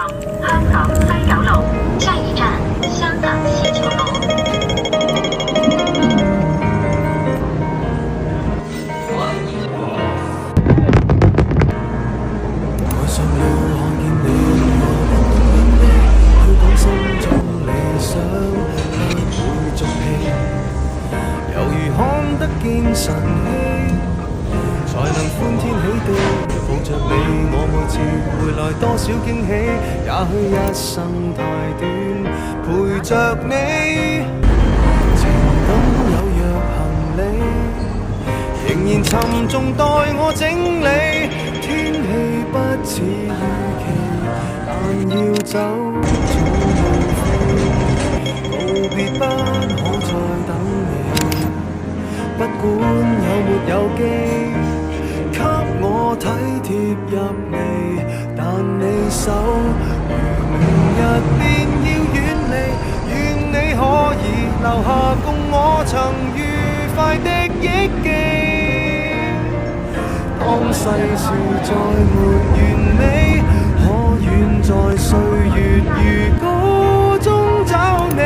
站香港西九龍，下一站香港西九龍。愛上了看見你我不懂演戲，去講心中理想，不會俗氣，猶如看得見晨曦，才能歡天喜地。抱着你，我每次回來多少驚喜，也許一生太短，陪着你，情感有若行李，仍然沉重待我整理。天氣不似預期，但要走早要飛，告別不可再等你，不管有沒有機。給我體貼入微，但你手如明日便要遠離，願你可以留下共我曾愉快的憶記。當世事再沒完美，可願在歲月如歌中找你。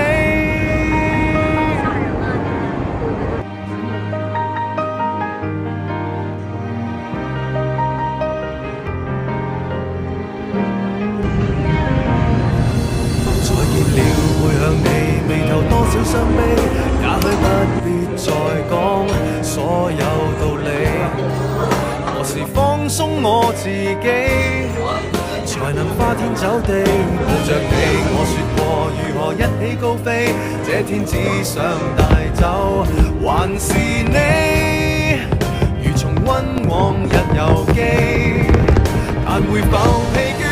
眉頭多少傷悲，也許不必再講所有道理。何時放鬆我自己，才能花天酒地抱着你？我說過如何一起高飛，這天只想帶走還是你，如重溫往日遊記，但會否疲倦？